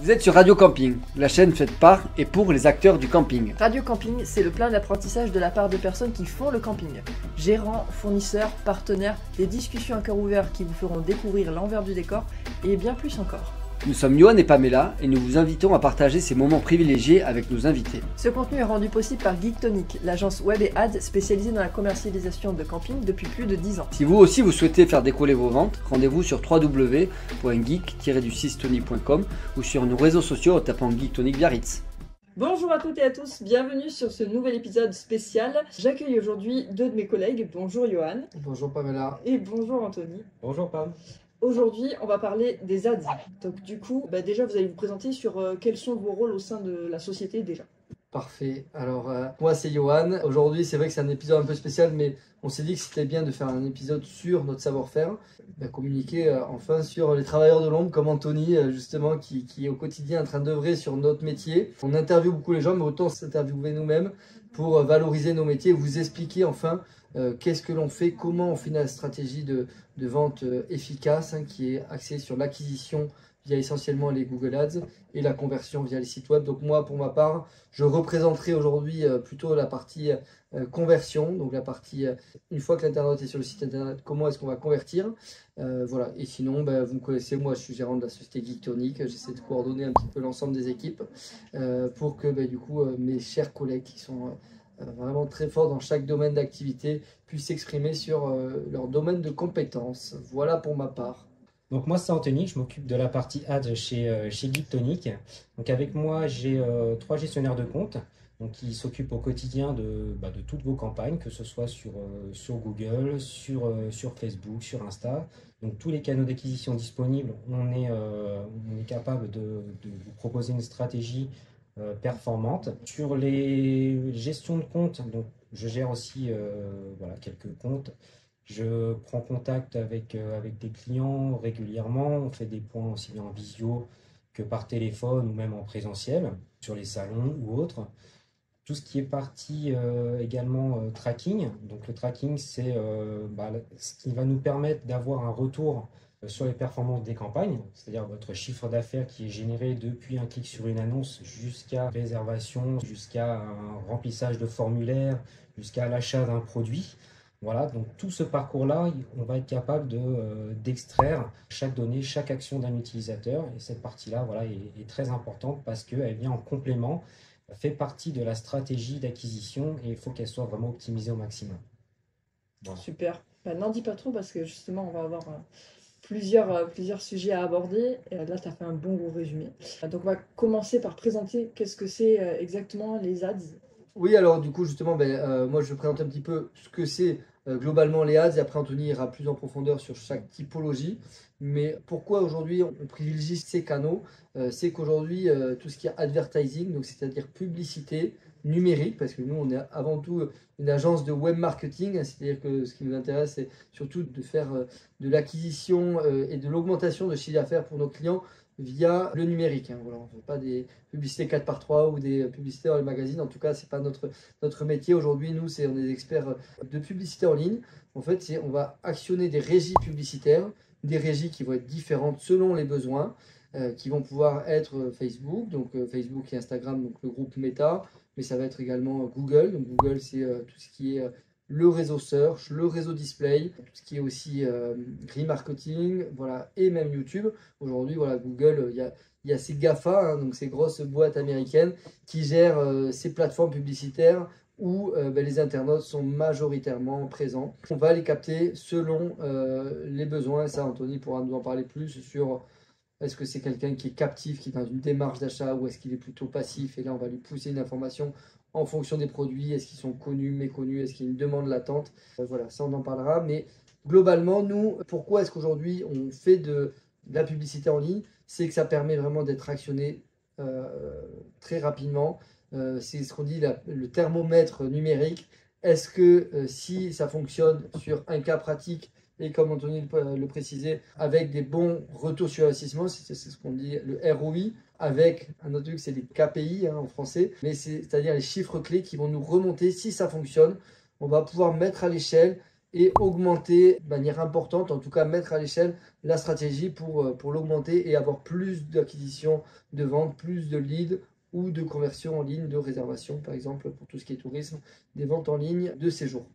Vous êtes sur Radio Camping, la chaîne faite par et pour les acteurs du camping. Radio Camping, c'est le plein d'apprentissage de la part de personnes qui font le camping. Gérants, fournisseurs, partenaires, des discussions à cœur ouvert qui vous feront découvrir l'envers du décor et bien plus encore. Nous sommes Johan et Pamela et nous vous invitons à partager ces moments privilégiés avec nos invités. Ce contenu est rendu possible par Geektonic, l'agence web et ads spécialisée dans la commercialisation de camping depuis plus de 10 ans. Si vous aussi vous souhaitez faire décoller vos ventes, rendez-vous sur www.geek-tonic.com ou sur nos réseaux sociaux en tapant Geektonic Biarritz. Bonjour à toutes et à tous, bienvenue sur ce nouvel épisode spécial. J'accueille aujourd'hui deux de mes collègues. Bonjour Johan. Bonjour Pamela. Et bonjour Anthony. Bonjour Pam. Aujourd'hui, on va parler des ads. Donc du coup, déjà vous allez vous présenter sur quels sont vos rôles au sein de la société déjà. Parfait. Alors, moi c'est Johan. Aujourd'hui, c'est vrai que c'est un épisode un peu spécial, mais on s'est dit que c'était bien de faire un épisode sur notre savoir-faire, communiquer enfin sur les travailleurs de l'ombre comme Anthony, justement, qui est au quotidien en train d'œuvrer sur notre métier. On interviewe beaucoup les gens, mais autant s'interviewer nous-mêmes pour valoriser nos métiers, vous expliquer enfin qu'est-ce que l'on fait, comment on fait la stratégie de vente efficace, qui est axée sur l'acquisition via essentiellement les Google Ads et la conversion via les sites web. Donc moi, pour ma part, je représenterai aujourd'hui plutôt la partie conversion, donc la partie, une fois que l'internaute est sur le site internet, comment est-ce qu'on va convertir. Voilà. Et sinon, vous me connaissez, moi je suis gérant de la société Geektonic, j'essaie de coordonner un petit peu l'ensemble des équipes pour que du coup mes chers collègues qui sont vraiment très forts dans chaque domaine d'activité puissent s'exprimer sur leur domaine de compétences. Voilà pour ma part. Donc moi c'est Anthony, je m'occupe de la partie ads chez Geektonic. Donc avec moi j'ai 3 gestionnaires de compte qui s'occupent au quotidien de toutes vos campagnes, que ce soit sur Google, sur Facebook, sur Insta. Donc tous les canaux d'acquisition disponibles, on est capable de vous proposer une stratégie performante. Sur les gestions de comptes, donc je gère aussi quelques comptes. Je prends contact avec des clients régulièrement, on fait des points aussi bien en visio que par téléphone ou même en présentiel, sur les salons ou autres. Tout ce qui est partie également tracking, donc le tracking c'est ce qui va nous permettre d'avoir un retour sur les performances des campagnes, c'est-à-dire votre chiffre d'affaires qui est généré depuis un clic sur une annonce jusqu'à réservation, jusqu'à un remplissage de formulaire, jusqu'à l'achat d'un produit. Voilà, donc tout ce parcours-là, on va être capable d'extraire chaque donnée, chaque action d'un utilisateur. Et cette partie-là est très importante parce qu'elle vient en complément, fait partie de la stratégie d'acquisition et il faut qu'elle soit vraiment optimisée au maximum. Voilà. Super. N'en dis pas trop parce que justement, on va avoir plusieurs sujets à aborder. Là, tu as fait un bon gros résumé. Donc, on va commencer par présenter qu'est-ce que c'est exactement les ads. Oui, alors du coup, justement, moi je vais présenter un petit peu ce que c'est globalement les ads et après Anthony ira plus en profondeur sur chaque typologie. Mais pourquoi aujourd'hui on privilégie ces canaux? C'est qu'aujourd'hui, tout ce qui est advertising, donc c'est-à-dire publicité numérique, parce que nous on est avant tout une agence de web marketing, c'est-à-dire que ce qui nous intéresse c'est surtout de faire de l'acquisition et de l'augmentation de chiffre d'affaires pour nos clients via le numérique. Voilà, on ne fait pas des publicités 4x3 ou des publicités dans les magazines. En tout cas, ce n'est pas notre métier. Aujourd'hui, nous, on est des experts de publicité en ligne. En fait, on va actionner des régies publicitaires, des régies qui vont être différentes selon les besoins, qui vont pouvoir être Facebook, donc Facebook et Instagram, donc le groupe Meta, mais ça va être également Google. Donc Google, c'est tout ce qui est le réseau search, le réseau display, tout ce qui est aussi remarketing, voilà, et même YouTube. Aujourd'hui, voilà, Google, il y a ces GAFA, donc ces grosses boîtes américaines qui gèrent ces plateformes publicitaires où les internautes sont majoritairement présents. On va les capter selon les besoins, et ça Anthony pourra nous en parler plus sur est-ce que c'est quelqu'un qui est captif, qui est dans une démarche d'achat, ou est-ce qu'il est plutôt passif, et là on va lui pousser une information en fonction des produits, est-ce qu'ils sont connus, méconnus, est-ce qu'il y a une demande latente, voilà, ça on en parlera. Mais globalement, nous, pourquoi est-ce qu'aujourd'hui on fait de la publicité en ligne? C'est que ça permet vraiment d'être actionné très rapidement. C'est ce qu'on dit le thermomètre numérique. Est-ce que si ça fonctionne sur un cas pratique, et comme Anthony le précisait, avec des bons retours sur investissement, c'est ce qu'on dit le ROI, avec un autre truc, c'est les KPI en français, mais c'est-à-dire les chiffres clés qui vont nous remonter si ça fonctionne. On va pouvoir mettre à l'échelle et augmenter de manière importante, en tout cas mettre à l'échelle la stratégie pour l'augmenter et avoir plus d'acquisition, de ventes, plus de leads ou de conversion en ligne, de réservation par exemple pour tout ce qui est tourisme, des ventes en ligne de séjour.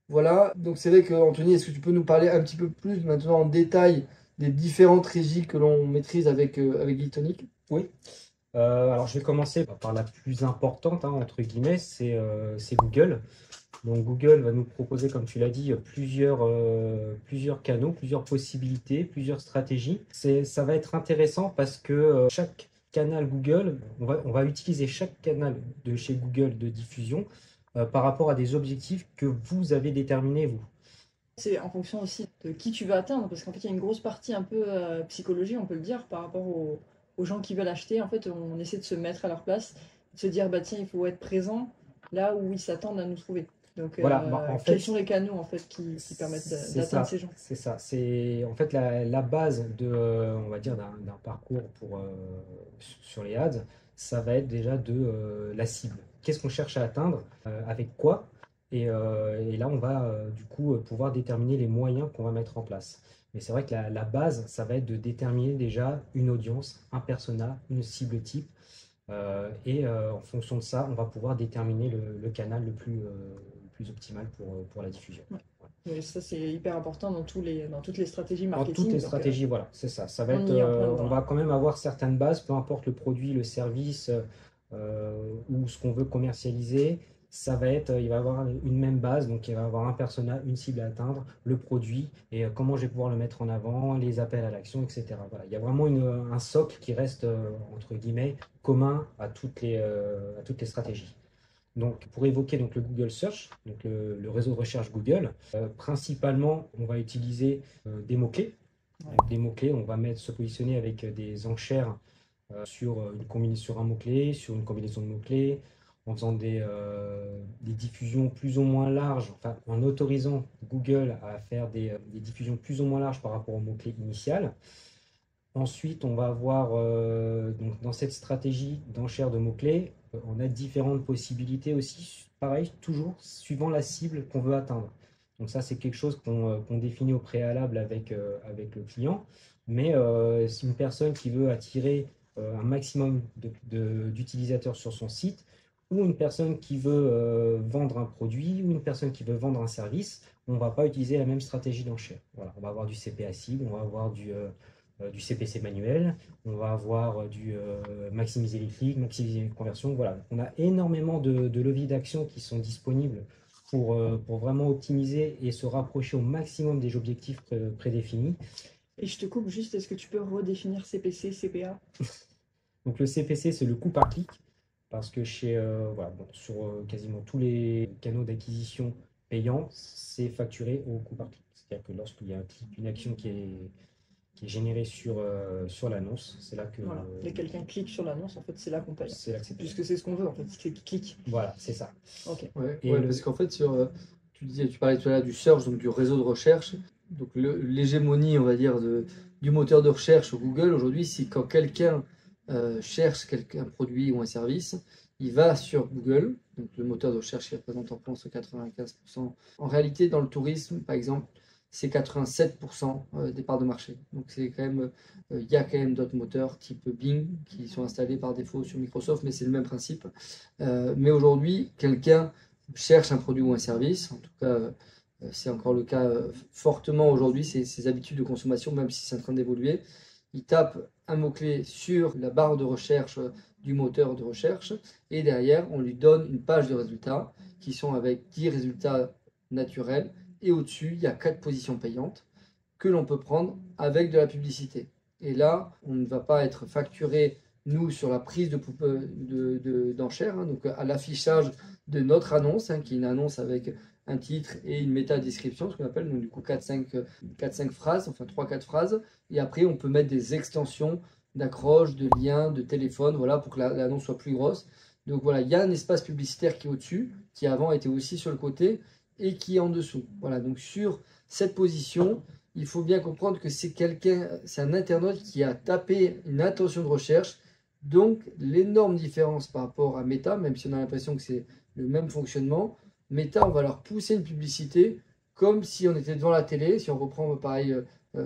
Voilà, donc c'est vrai que Anthony, est-ce que tu peux nous parler un petit peu plus maintenant en détail des différentes régies que l'on maîtrise avec Geektonic? Oui. Alors je vais commencer par la plus importante, hein, entre guillemets, c'est Google. Donc Google va nous proposer, comme tu l'as dit, plusieurs canaux, plusieurs possibilités, plusieurs stratégies. Ça va être intéressant parce que chaque canal Google, on va utiliser chaque canal de chez Google de diffusion par rapport à des objectifs que vous avez déterminés, vous. C'est en fonction aussi de qui tu veux atteindre, parce qu'en fait, il y a une grosse partie un peu psychologie, on peut le dire, par rapport aux gens qui veulent acheter. En fait, on essaie de se mettre à leur place, de se dire, bah tiens, il faut être présent là où ils s'attendent à nous trouver. Donc, Voilà, en fait, quels sont les canaux en fait qui permettent d'atteindre ces gens? C'est ça. C'est en fait la base de, on va dire, d'un parcours sur les ads, ça va être déjà de la cible. Qu'est-ce qu'on cherche à atteindre, avec quoi? Et là, on va du coup pouvoir déterminer les moyens qu'on va mettre en place. Mais c'est vrai que la base, ça va être de déterminer déjà une audience, un persona, une cible type. En fonction de ça, on va pouvoir déterminer le canal le plus optimal pour la diffusion. Ouais. Mais ça, c'est hyper important dans toutes les stratégies Dans marketing. toutes les donc, stratégies, voilà, c'est ça. Ça va on être, y est en plein dedans, on va quand même avoir certaines bases, peu importe le produit, le service ou ce qu'on veut commercialiser. Ça va être, il va y avoir une même base, donc il va y avoir un persona, une cible à atteindre, le produit et comment je vais pouvoir le mettre en avant, les appels à l'action, etc. Voilà. Il y a vraiment un socle qui reste, entre guillemets, commun à toutes les stratégies. Donc, pour évoquer donc, le Google Search, donc le réseau de recherche Google, principalement, on va utiliser des mots-clés. Donc, des mots-clés, on va se positionner avec des enchères sur un mot-clé, sur une combinaison de mots-clés, en faisant des diffusions plus ou moins larges, enfin, en autorisant Google à faire des diffusions plus ou moins larges par rapport au mot-clé initial. Ensuite, on va avoir, donc dans cette stratégie d'enchère de mots-clés, on a différentes possibilités aussi, pareil, toujours suivant la cible qu'on veut atteindre. Donc ça, c'est quelque chose qu'on définit au préalable avec le client. Mais c'est une personne qui veut attirer un maximum d'utilisateurs sur son site, ou une personne qui veut vendre un produit, ou une personne qui veut vendre un service, on ne va pas utiliser la même stratégie d'enchère. Voilà, on va avoir du CPA cible, on va avoir du CPC manuel, on va avoir du maximiser les clics, maximiser les conversions. Voilà, on a énormément de leviers d'action qui sont disponibles pour vraiment optimiser et se rapprocher au maximum des objectifs prédéfinis. Et je te coupe juste, est-ce que tu peux redéfinir CPC, CPA? Donc le CPC, c'est le coût par clic, parce que sur quasiment tous les canaux d'acquisition payants, c'est facturé au coût par clic. C'est-à-dire que lorsqu'il y a un clic, une action qui est générée sur l'annonce, c'est là que... Voilà. Dès que quelqu'un clique sur l'annonce, en fait, c'est là qu'on paye. C'est là que c'est payé. Puisque c'est ce qu'on veut, en fait, c'est qu'il clique. Voilà, c'est ça. Ok. Ouais, Et parce qu'en fait, tu parlais tout à l'heure du search, donc du réseau de recherche. Donc l'hégémonie, on va dire, du moteur de recherche Google aujourd'hui, c'est quand quelqu'un cherche un produit ou un service, il va sur Google, donc le moteur de recherche qui représente en France 95%. En réalité, dans le tourisme, par exemple, c'est 87% des parts de marché. Donc c'est quand même, il y a quand même d'autres moteurs type Bing qui sont installés par défaut sur Microsoft, mais c'est le même principe. Mais aujourd'hui, quelqu'un cherche un produit ou un service, en tout cas c'est encore le cas fortement aujourd'hui, ses habitudes de consommation, même si c'est en train d'évoluer. Il tape un mot-clé sur la barre de recherche du moteur de recherche et derrière, on lui donne une page de résultats qui sont avec 10 résultats naturels et au-dessus, il y a 4 positions payantes que l'on peut prendre avec de la publicité. Et là, on ne va pas être facturé, nous, sur la prise d'enchères, hein, donc à l'affichage de notre annonce, hein, qui est une annonce avec un titre et une méta-description, ce qu'on appelle, donc du coup 4-5 phrases, enfin 3-4 phrases, et après on peut mettre des extensions d'accroche, de liens, de téléphone, voilà, pour que l'annonce soit plus grosse. Donc voilà, il y a un espace publicitaire qui est au-dessus, qui avant était aussi sur le côté, et qui est en dessous. Voilà, donc sur cette position, il faut bien comprendre que c'est un internaute qui a tapé une intention de recherche, donc l'énorme différence par rapport à Meta, même si on a l'impression que c'est le même fonctionnement, Meta, on va leur pousser une publicité comme si on était devant la télé. Si on reprend pareil,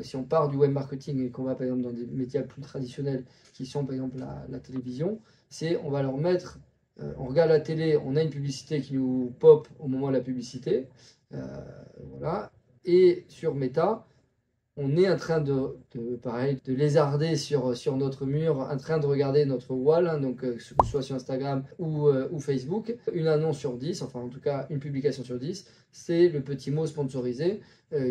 si on part du web marketing et qu'on va par exemple dans des médias plus traditionnels qui sont par exemple la télévision, c'est on va leur mettre, on regarde la télé, on a une publicité qui nous pop au moment de la publicité, voilà, et sur Meta, on est en train pareil, de lézarder sur notre mur, en train de regarder notre wall, hein, donc que ce soit sur Instagram ou Facebook, une annonce sur 10, enfin en tout cas une publication sur 10, c'est le petit mot sponsorisé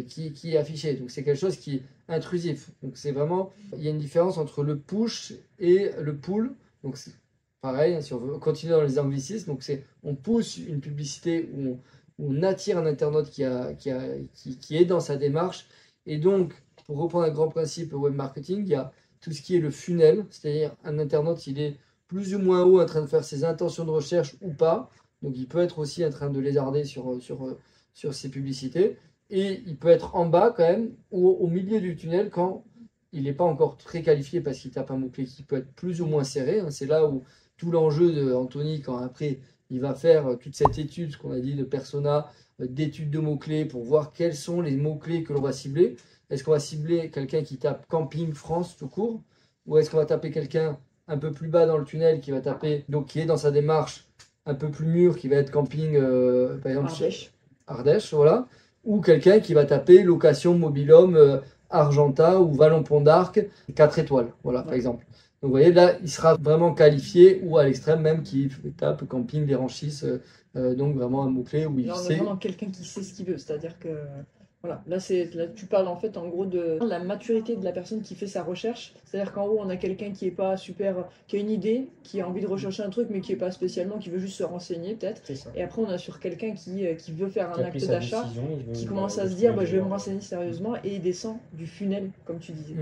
qui est affiché. Donc c'est quelque chose qui est intrusif. Donc c'est vraiment, il y a une différence entre le push et le pull. Donc c'est pareil, hein, si on veut continuer dans les anglicismes, donc on pousse une publicité où on attire un internaute qui est dans sa démarche. Et donc, pour reprendre un grand principe web marketing, il y a tout ce qui est le funnel, c'est-à-dire un internaute, il est plus ou moins haut en train de faire ses intentions de recherche ou pas. Donc, il peut être aussi en train de lézarder sur ses publicités. Et il peut être en bas quand même, ou au milieu du tunnel, quand il n'est pas encore très qualifié parce qu'il tape un mot-clé qui peut être plus ou moins serré. C'est là où tout l'enjeu d'Anthony, quand après il va faire toute cette étude, ce qu'on a dit de persona, d'études de mots-clés pour voir quels sont les mots-clés que l'on va cibler. Est-ce qu'on va cibler quelqu'un qui tape camping France tout court, ou est-ce qu'on va taper quelqu'un un peu plus bas dans le tunnel qui va taper, donc qui est dans sa démarche un peu plus mûr, qui va être camping par exemple Ardèche, voilà, ou quelqu'un qui va taper location mobil-home Argenta ou Vallon-Pont d'Arc 4 étoiles, voilà, par exemple. Donc vous voyez, là, il sera vraiment qualifié, ou à l'extrême même qui tape camping des Ranchisses, donc vraiment un mot-clé où il là, on sait. est vraiment quelqu'un qui sait ce qu'il veut, c'est-à-dire que voilà, là tu parles en fait en gros de la maturité de la personne qui fait sa recherche, c'est-à-dire qu'en haut on a quelqu'un qui est pas super, qui a une idée, qui a envie de rechercher un truc mais qui est pas spécialement, qui veut juste se renseigner peut-être, et après on a sur quelqu'un qui veut faire un acte d'achat, qui commence à se dire bah, je vais me renseigner sérieusement et il descend du funnel comme tu disais.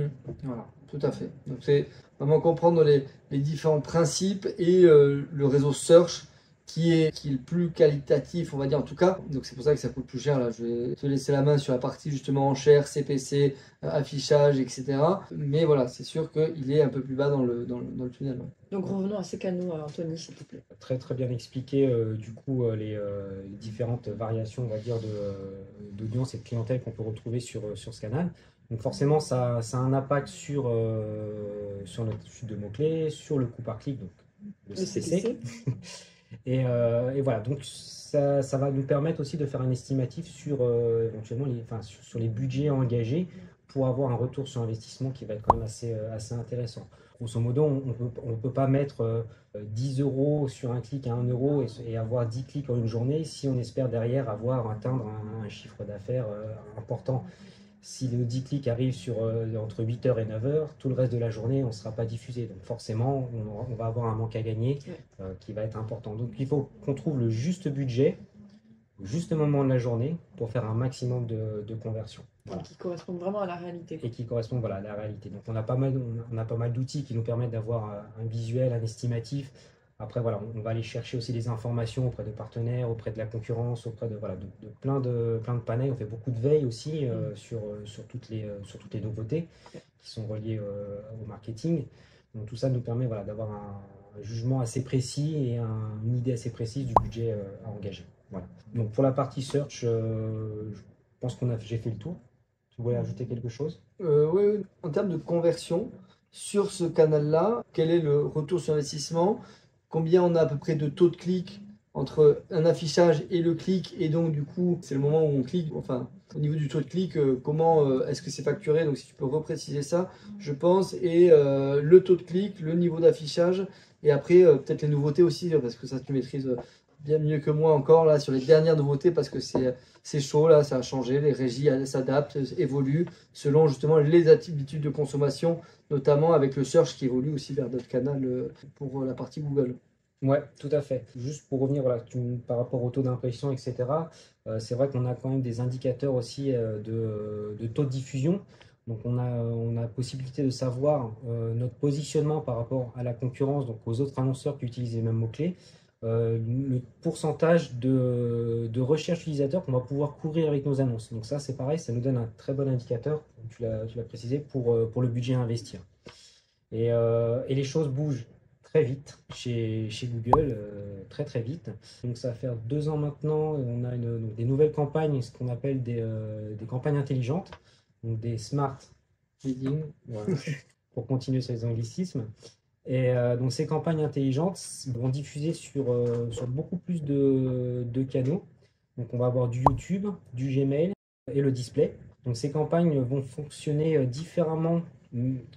Voilà, tout à fait. Donc c'est vraiment comprendre les différents principes et le réseau search qui est le plus qualitatif, on va dire en tout cas. Donc c'est pour ça que ça coûte plus cher. Là, je vais te laisser la main sur la partie justement enchères, CPC, affichage, etc. Mais voilà, c'est sûr qu'il est un peu plus bas dans le tunnel. Ouais. Donc revenons à ces canaux, Anthony, s'il te plaît. Très très bien expliqué du coup les différentes variations, on va dire, d'audience et de clientèle qu'on peut retrouver sur ce canal. Donc forcément, ça a un impact sur notre chute de mots-clés, sur le coût par clic, donc le CPC. Et voilà, donc ça va nous permettre aussi de faire un estimatif sur éventuellement sur les budgets engagés pour avoir un retour sur investissement qui va être quand même assez intéressant. Grosso modo, on ne peut pas mettre 10 € sur un clic à 1 € et avoir 10 clics en une journée si on espère derrière atteindre un chiffre d'affaires important. Si le 10 clics arrive entre 8h et 9h, tout le reste de la journée, on ne sera pas diffusé. Donc forcément, on va avoir un manque à gagner qui va être important. Donc il faut qu'on trouve le juste budget, au juste moment de la journée, pour faire un maximum de conversions. Voilà. Qui correspondent vraiment à la réalité. Et qui correspondent à la réalité. Donc on a pas mal d'outils qui nous permettent d'avoir un visuel, un estimatif. Après, voilà, on va aller chercher aussi des informations auprès de partenaires, auprès de la concurrence, auprès de plein de panels. On fait beaucoup de veille aussi sur toutes les nouveautés qui sont reliées au marketing. Donc tout ça nous permet d'avoir un jugement assez précis et une idée assez précise du budget à engager. Voilà. Donc pour la partie search, je pense j'ai fait le tour. Tu voulais ajouter quelque chose? Oui, en termes de conversion, sur ce canal-là, quel est le retour sur investissement? Combien on a à peu près de taux de clic entre un affichage et le clic, et donc du coup c'est le moment où on clique, enfin au niveau du taux de clic, comment est-ce que c'est facturé? Donc si tu peux repréciser ça, je pense, et le taux de clic, le niveau d'affichage, et après peut-être les nouveautés aussi, parce que ça tu maîtrises bien mieux que moi encore là sur les dernières nouveautés, parce que c'est chaud là, ça a changé, les régies s'adaptent, évoluent selon justement les habitudes de consommation, notamment avec le search qui évolue aussi vers d'autres canaux pour la partie Google. Ouais, tout à fait. Juste pour revenir par rapport au taux d'impression, etc., c'est vrai qu'on a quand même des indicateurs aussi de taux de diffusion. Donc on a la possibilité de savoir notre positionnement par rapport à la concurrence, donc aux autres annonceurs qui utilisent les mêmes mots-clés. Le pourcentage de recherche utilisateur qu'on va pouvoir couvrir avec nos annonces. Donc ça, c'est pareil, ça nous donne un très bon indicateur, tu l'as précisé, pour le budget à investir. Et les choses bougent très vite chez Google, très très vite. Donc ça va faire 2 ans maintenant, et on a donc des nouvelles campagnes, ce qu'on appelle des campagnes intelligentes, donc des smart bidding, voilà, pour continuer sur les anglicismes. Et donc ces campagnes intelligentes vont diffuser sur beaucoup plus de canaux. Donc on va avoir du YouTube, du Gmail et le display. Donc ces campagnes vont fonctionner différemment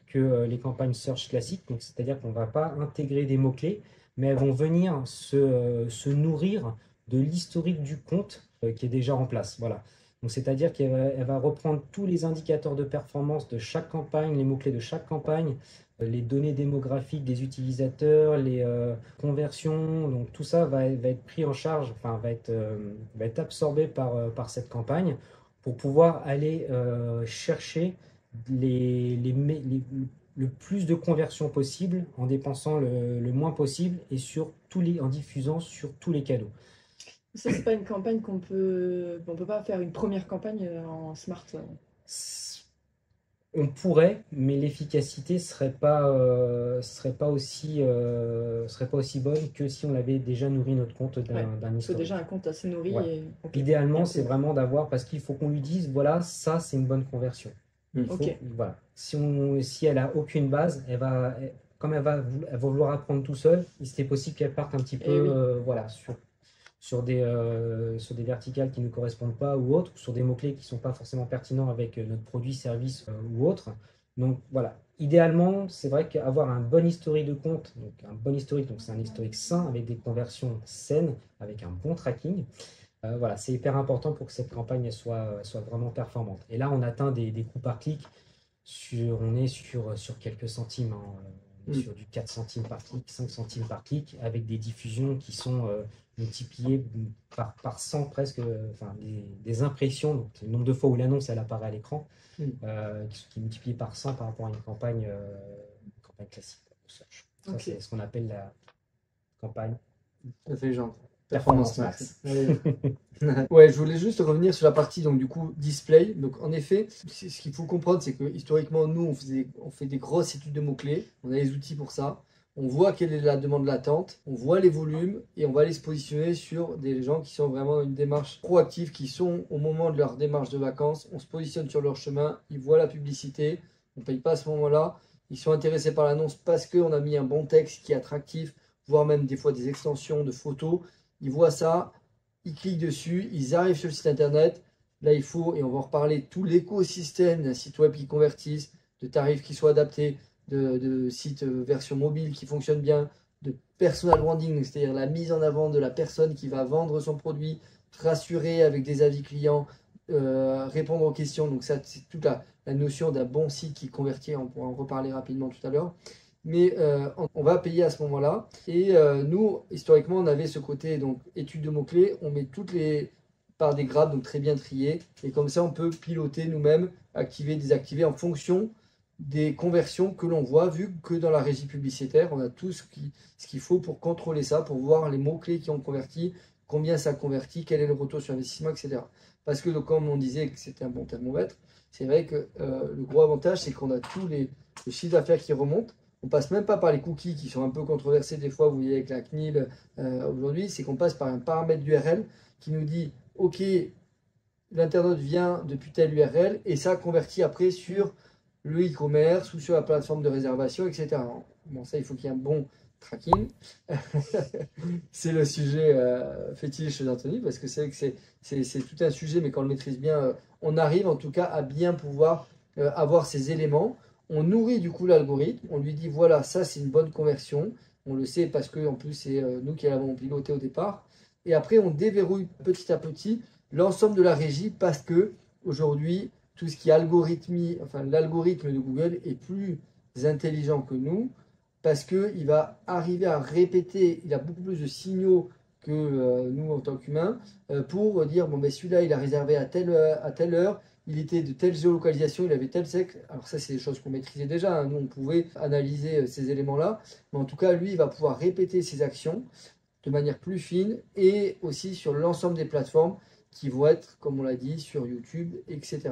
que les campagnes search classiques. Donc c'est-à-dire qu'on ne va pas intégrer des mots-clés, mais elles vont venir se nourrir de l'historique du compte qui est déjà en place. Voilà. Donc c'est-à-dire qu'elle va reprendre tous les indicateurs de performance de chaque campagne, les mots-clés de chaque campagne, les données démographiques des utilisateurs, les conversions, donc tout ça va être pris en charge, enfin va être absorbé par cette campagne pour pouvoir aller chercher le plus de conversions possible en dépensant le moins possible et en diffusant sur tous les canaux. Ça, c'est pas une campagne qu'on peut... On peut pas faire une première campagne en smart. On pourrait, mais l'efficacité serait pas aussi bonne que si on avait déjà nourri notre compte d'un historique. Déjà un compte assez nourri. Ouais. Et... Okay. Idéalement, c'est vraiment d'avoir, parce qu'il faut qu'on lui dise, voilà, ça c'est une bonne conversion. Voilà. Si elle a aucune base, comme elle va vouloir apprendre tout seul, c'est possible qu'elle parte un petit peu, voilà, sur des verticales qui ne correspondent pas ou autres, sur des mots-clés qui ne sont pas forcément pertinents avec notre produit, service ou autre. Donc voilà, idéalement, c'est vrai qu'avoir un bon historique de compte, donc un bon historique, donc c'est un historique sain avec des conversions saines, avec un bon tracking. Voilà, c'est hyper important pour que cette campagne soit vraiment performante. Et là, on atteint des coûts par clic, on est sur quelques centimes, hein, sur du 4 centimes par clic, 5 centimes par clic, avec des diffusions qui sont multipliées par 100 presque, enfin des impressions, donc le nombre de fois où l'annonce elle apparaît à l'écran, qui est multiplié par 100 par rapport à une campagne classique. Ça, c'est ce qu'on appelle la campagne intelligente. Performance Max. Ouais, je voulais juste revenir sur la partie donc du coup display. Donc en effet, ce qu'il faut comprendre, c'est que historiquement nous on fait des grosses études de mots-clés, on a les outils pour ça. On voit quelle est la demande latente, on voit les volumes et on va aller se positionner sur des gens qui sont vraiment dans une démarche proactive, qui sont au moment de leur démarche de vacances. On se positionne sur leur chemin, ils voient la publicité, on ne paye pas à ce moment-là. Ils sont intéressés par l'annonce parce qu'on a mis un bon texte qui est attractif, voire même des fois des extensions de photos. Ils voient ça, ils cliquent dessus, ils arrivent sur le site internet. Là, il faut, et on va en reparler, tout l'écosystème d'un site web qui convertisse, de tarifs qui soient adaptés, de sites version mobile qui fonctionnent bien, de personal branding, c'est-à-dire la mise en avant de la personne qui va vendre son produit, rassurer avec des avis clients, répondre aux questions. Donc ça, c'est toute la notion d'un bon site qui convertit, on pourra en reparler rapidement tout à l'heure. Mais on va payer à ce moment-là. Et nous, historiquement, on avait ce côté donc étude de mots-clés. On met toutes les par des grades, donc très bien triés. Et comme ça, on peut piloter nous-mêmes, activer, désactiver en fonction des conversions que l'on voit, vu que dans la régie publicitaire, on a tout ce qu'il faut pour contrôler ça, pour voir les mots-clés qui ont converti, combien ça convertit, quel est le retour sur investissement, etc. Parce que donc, comme on disait que c'était un bon thermomètre, c'est vrai que le gros avantage, c'est qu'on a tous les chiffres d'affaires qui remontent. On passe même pas par les cookies qui sont un peu controversés des fois, vous voyez avec la CNIL aujourd'hui, c'est qu'on passe par un paramètre d'URL qui nous dit « Ok, l'internaute vient depuis telle URL et ça convertit après sur le e-commerce ou sur la plateforme de réservation, etc. » Bon, ça, il faut qu'il y ait un bon tracking. C'est le sujet fétiche d'Anthony parce que c'est que c'est tout un sujet, mais quand on le maîtrise bien, on arrive en tout cas à bien pouvoir avoir ces éléments. On nourrit du coup l'algorithme, on lui dit voilà, ça c'est une bonne conversion. On le sait parce que en plus c'est nous qui l'avons piloté au départ. Et après on déverrouille petit à petit l'ensemble de la régie parce que aujourd'hui tout ce qui est algorithmie, enfin l'algorithme de Google est plus intelligent que nous parce qu'il va arriver à répéter, il a beaucoup plus de signaux que nous en tant qu'humains pour dire bon ben celui-là il a réservé à telle heure. Il était de telle géolocalisation, il avait tel sexe. Alors ça, c'est des choses qu'on maîtrisait déjà. Hein. Nous, on pouvait analyser ces éléments-là. Mais en tout cas, lui, il va pouvoir répéter ses actions de manière plus fine et aussi sur l'ensemble des plateformes qui vont être, comme on l'a dit, sur YouTube, etc.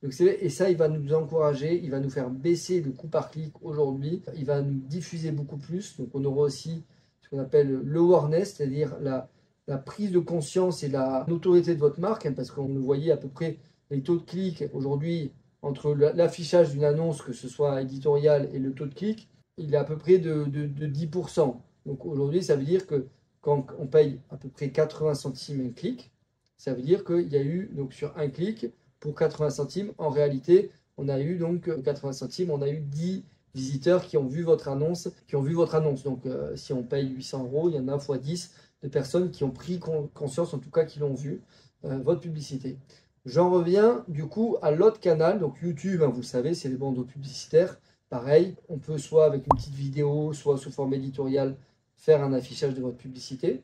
Donc et ça, il va nous encourager, il va nous faire baisser le coût par clic aujourd'hui, il va nous diffuser beaucoup plus. Donc on aura aussi ce qu'on appelle l'awareness, c'est-à-dire la prise de conscience et la notoriété de votre marque, hein, parce qu'on le voyait à peu près les taux de clic aujourd'hui entre l'affichage d'une annonce, que ce soit éditorial, et le taux de clic, il est à peu près de 10%. Donc aujourd'hui, ça veut dire que quand on paye à peu près 80 centimes un clic, ça veut dire qu'il y a eu, donc sur un clic, pour 80 centimes, en réalité, on a eu donc 80 centimes, on a eu 10 visiteurs qui ont vu votre annonce, Donc si on paye 800 €, il y en a fois 10 de personnes qui ont pris conscience, en tout cas qui l'ont vu, votre publicité. J'en reviens du coup à l'autre canal, donc YouTube, hein, vous le savez, c'est les bandeaux publicitaires. Pareil, on peut soit avec une petite vidéo, soit sous forme éditoriale, faire un affichage de votre publicité.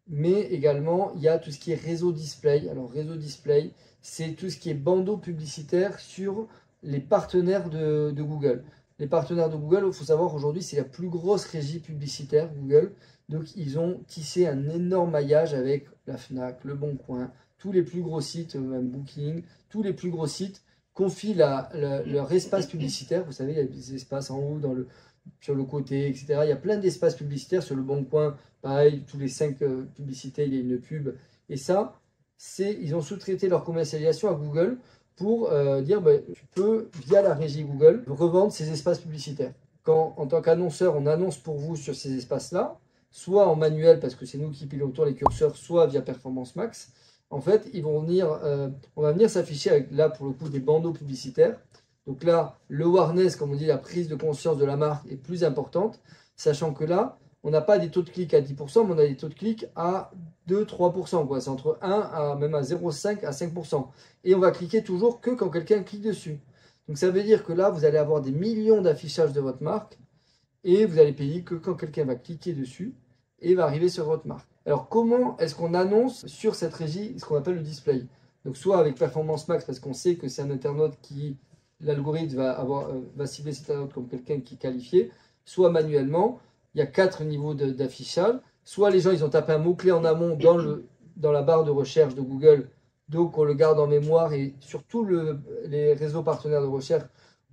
Mais également, il y a tout ce qui est réseau display. Alors, réseau display, c'est tout ce qui est bandeau publicitaire sur les partenaires de Google. Les partenaires de Google, il faut savoir, aujourd'hui, c'est la plus grosse régie publicitaire, Google. Donc, ils ont tissé un énorme maillage avec la Fnac, Le Bon Coin, tous les plus gros sites, même Booking, tous les plus gros sites confient leur espace publicitaire. Vous savez, il y a des espaces en haut, sur le côté, etc. Il y a plein d'espaces publicitaires sur Le Bon Coin. Pareil, tous les 5 publicités, il y a une pub. Et ça, ils ont sous-traité leur commercialisation à Google pour dire, tu peux, via la régie Google, revendre ces espaces publicitaires. Quand, en tant qu'annonceur, on annonce pour vous sur ces espaces-là, soit en manuel, parce que c'est nous qui pilotons les curseurs, soit via Performance Max, en fait, on va venir s'afficher avec, là, pour le coup, des bandeaux publicitaires. Donc là, le awareness, comme on dit, la prise de conscience de la marque est plus importante, sachant que là, on n'a pas des taux de clic à 10%, mais on a des taux de clic à 2-3%. C'est entre 1 à même à 0,5 à 5%. Et on va cliquer toujours que quand quelqu'un clique dessus. Donc ça veut dire que là, vous allez avoir des millions d'affichages de votre marque et vous allez payer que quand quelqu'un va cliquer dessus et va arriver sur votre marque. Alors comment est-ce qu'on annonce sur cette régie ce qu'on appelle le display? Donc soit avec Performance Max, parce qu'on sait que c'est un internaute qui, l'algorithme va cibler cet internaute comme quelqu'un qui est qualifié, soit manuellement. Il y a 4 niveaux d'affichage. Soit les gens, ils ont tapé un mot-clé en amont dans la barre de recherche de Google, donc on le garde en mémoire, et sur tous les réseaux partenaires de recherche,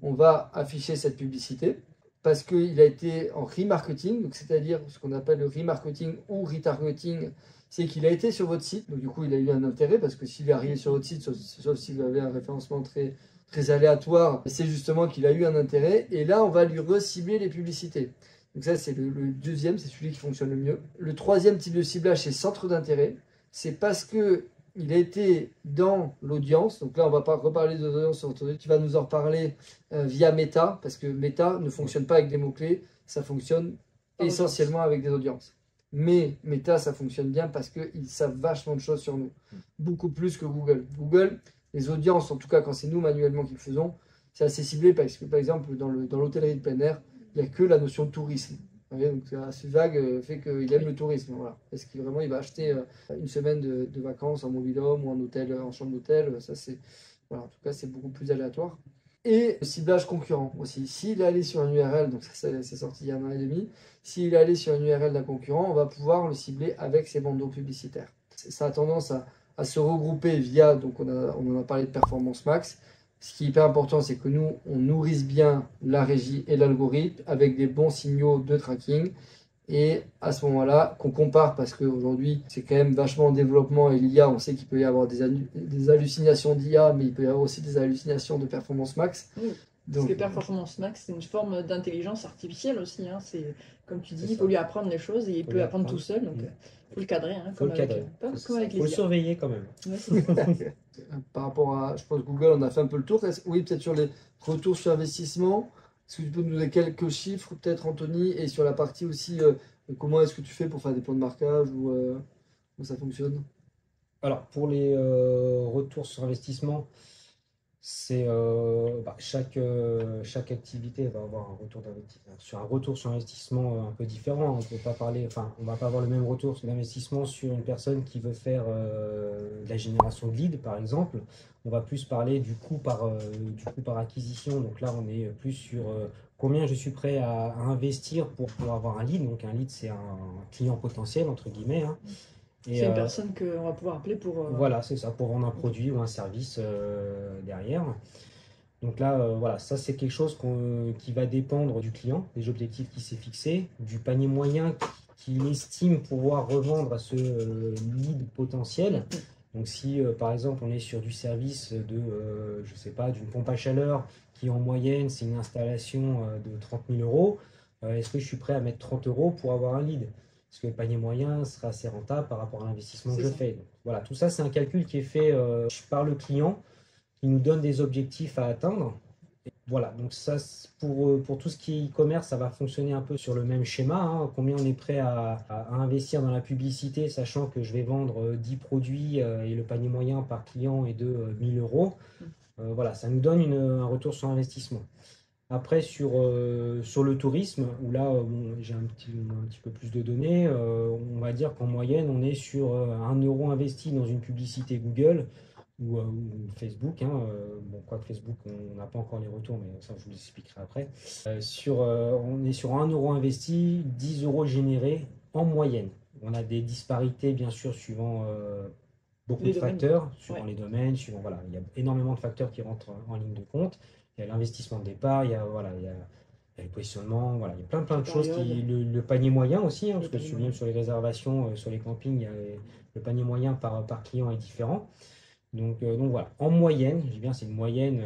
on va afficher cette publicité parce qu'il a été en remarketing, donc c'est-à-dire ce qu'on appelle le remarketing ou retargeting, c'est qu'il a été sur votre site, donc du coup il a eu un intérêt, parce que s'il est arrivé sur votre site, sauf si vous avez un référencement très, très aléatoire, c'est justement qu'il a eu un intérêt, et là on va lui recibler les publicités. Donc ça c'est le deuxième, c'est celui qui fonctionne le mieux. Le troisième type de ciblage, c'est centre d'intérêt, c'est parce que il a été dans l'audience, donc là on va pas reparler de l'audience, tu vas nous en reparler via Meta, parce que Meta ne fonctionne pas avec des mots-clés, ça fonctionne essentiellement avec des audiences. Mais Meta, ça fonctionne bien parce qu'ils savent vachement de choses sur nous, beaucoup plus que Google. Google, les audiences, en tout cas quand c'est nous manuellement qui le faisons, c'est assez ciblé parce que par exemple dans l'hôtellerie de plein air, il n'y a que la notion de tourisme. Donc ce vague fait qu'il aime le tourisme. Voilà. Est-ce qu'il vraiment il va acheter une semaine de vacances en mobil-home ou en hôtel, en chambre d'hôtel? Ça c'est, voilà, en tout cas c'est beaucoup plus aléatoire. Et le ciblage concurrent aussi. S'il est allé sur un URL, donc ça c'est sorti il y a un an et demi, s'il est allé sur un URL d'un concurrent, on va pouvoir le cibler avec ses bandeaux publicitaires. Ça a tendance à se regrouper via, donc on en a parlé de Performance Max. Ce qui est hyper important, c'est que nous, on nourrisse bien la régie et l'algorithme avec des bons signaux de tracking. Et à ce moment-là, qu'on compare, parce qu'aujourd'hui, c'est quand même vachement en développement, et l'IA, on sait qu'il peut y avoir des hallucinations d'IA, mais il peut y avoir aussi des hallucinations de Performance Max. Oui, parce que Performance Max, c'est une forme d'intelligence artificielle aussi. Hein. C'est, comme tu dis, il faut lui apprendre les choses et il peut apprendre tout seul. Donc, il faut le cadrer. Hein, faut le cadrer. Il faut le surveiller quand même. Ouais, par rapport à, je pense, Google, on a fait un peu le tour. Oui, peut-être sur les retours sur investissement. Est-ce que tu peux nous donner quelques chiffres, peut-être, Anthony, et sur la partie aussi, comment est-ce que tu fais pour faire des plans de marquage ou comment ça fonctionne? Alors, pour les retours sur investissement, c'est chaque activité va avoir un retour d'investissement. Sur un retour sur investissement un peu différent, on peut pas parler, enfin, on va pas avoir le même retour d'investissement sur une personne qui veut faire de la génération de leads, par exemple. On va plus parler du coût par acquisition. Donc là, on est plus sur combien je suis prêt à investir pour avoir un lead. Donc un lead, c'est un client potentiel, entre guillemets, hein. C'est une personne qu'on va pouvoir appeler pour... Voilà, c'est ça, pour vendre un produit ou un service derrière. Donc là, voilà, ça c'est quelque chose qui va dépendre du client, des objectifs qu'il s'est fixés, du panier moyen qu'il estime pouvoir revendre à ce lead potentiel. Donc si par exemple on est sur du service de, je sais pas, d'une pompe à chaleur qui en moyenne c'est une installation de 30 000 euros, est-ce que je suis prêt à mettre 30 euros pour avoir un lead? Parce que le panier moyen sera assez rentable par rapport à l'investissement que je fais. Donc, voilà, tout ça c'est un calcul qui est fait par le client, qui nous donne des objectifs à atteindre. Et voilà, donc ça, pour tout ce qui est e-commerce, ça va fonctionner un peu sur le même schéma, hein. Combien on est prêt à investir dans la publicité, sachant que je vais vendre 10 produits et le panier moyen par client est de 1000 euros. Voilà, ça nous donne un retour sur investissement. Après, sur le tourisme, où là, bon, j'ai un petit peu plus de données, on va dire qu'en moyenne, on est sur 1 euro investi dans une publicité Google ou Facebook. Hein, bon, quoi que Facebook, on n'a pas encore les retours, mais ça, je vous l'expliquerai après. On est sur 1 euro investi, 10 euros générés en moyenne. On a des disparités, bien sûr, suivant beaucoup de facteurs, suivant les domaines, voilà, il y a énormément de facteurs qui rentrent en ligne de compte. Il y a l'investissement de départ, il y a le positionnement, voilà, il y a plein de choses. Le panier moyen aussi, hein, parce que même sur les réservations, sur les campings, le panier moyen par client est différent. Donc voilà, en moyenne, je dis bien c'est une moyenne,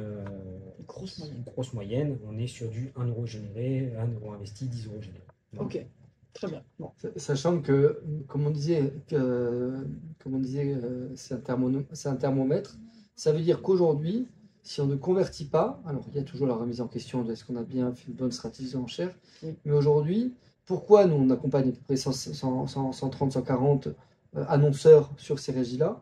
une grosse moyenne, on est sur du 1 euro généré, 1 euro investi, 10 euros générés. Donc, ok, très bien. Bon. Sachant que, comme on disait, c'est un thermomètre, ça veut dire qu'aujourd'hui, si on ne convertit pas, alors il y a toujours la remise en question de est-ce qu'on a bien fait une bonne stratégie d'enchère, mais aujourd'hui, pourquoi nous on accompagne à peu près 130, 140 annonceurs sur ces régies-là?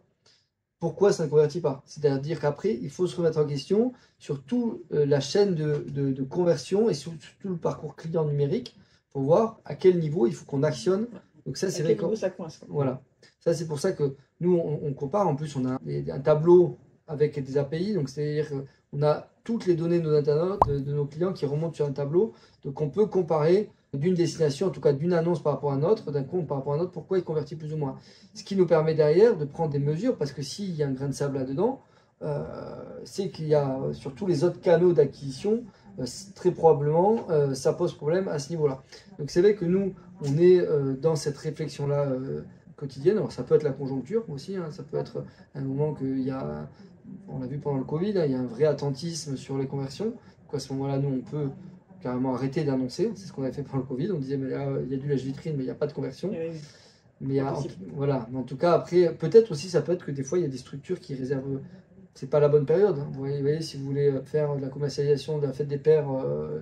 Pourquoi ça ne convertit pas? C'est-à-dire qu'après, il faut se remettre en question sur toute la chaîne de conversion et sur tout le parcours client numérique pour voir à quel niveau il faut qu'on actionne. Donc ça, c'est ça coince. Voilà. Ça, c'est pour ça que nous, on compare. En plus, on a un tableau avec des API. Donc, c'est-à-dire qu'on a toutes les données de nos internautes, de nos clients qui remontent sur un tableau. Donc, on peut comparer d'une destination, en tout cas d'une annonce par rapport à un autre, d'un compte par rapport à un autre, pourquoi il convertit plus ou moins. Ce qui nous permet derrière de prendre des mesures, parce que s'il y a un grain de sable là-dedans, c'est qu'il y a sur tous les autres canaux d'acquisition, très probablement, ça pose problème à ce niveau-là. Donc c'est vrai que nous, on est dans cette réflexion-là quotidienne. Alors ça peut être la conjoncture aussi, hein, ça peut être un moment qu'il y a, on l'a vu pendant le Covid, hein, il y a un vrai attentisme sur les conversions. Donc à ce moment-là, nous, on peut carrément arrêter d'annoncer. C'est ce qu'on avait fait pendant le Covid. On disait, mais là, il y a du lèche-vitrine, mais il n'y a pas de conversion. Mais voilà. En tout cas, après, peut-être aussi, ça peut être que des fois, il y a des structures qui réservent. C'est pas la bonne période. Hein. Vous voyez, si vous voulez faire de la commercialisation de la fête des pères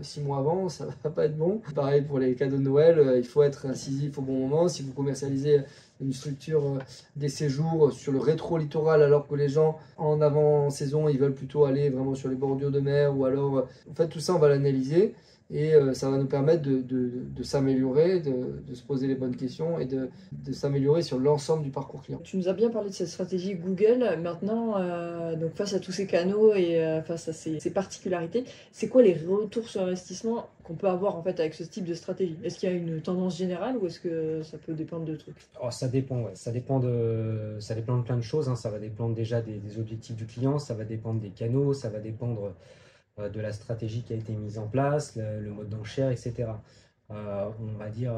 6 mois avant, ça va pas être bon. Pareil pour les cadeaux de Noël, il faut être incisif au bon moment. Si vous commercialisez une structure des séjours sur le rétro-littoral, alors que les gens en avant-saison, ils veulent plutôt aller vraiment sur les bordures de mer, ou alors, en fait, tout ça, on va l'analyser. Et ça va nous permettre de s'améliorer, de se poser les bonnes questions et de s'améliorer sur l'ensemble du parcours client. Tu nous as bien parlé de cette stratégie Google. Maintenant, donc face à tous ces canaux et face à ces particularités, c'est quoi les retours sur investissement qu'on peut avoir en fait avec ce type de stratégie? Est-ce qu'il y a une tendance générale ou est-ce que ça peut dépendre de trucs? Oh, ça dépend, ouais. Ça dépend de plein de choses, hein. Ça va dépendre déjà des objectifs du client, ça va dépendre des canaux, ça va dépendre de la stratégie qui a été mise en place, le mode d'enchère, etc. On va dire,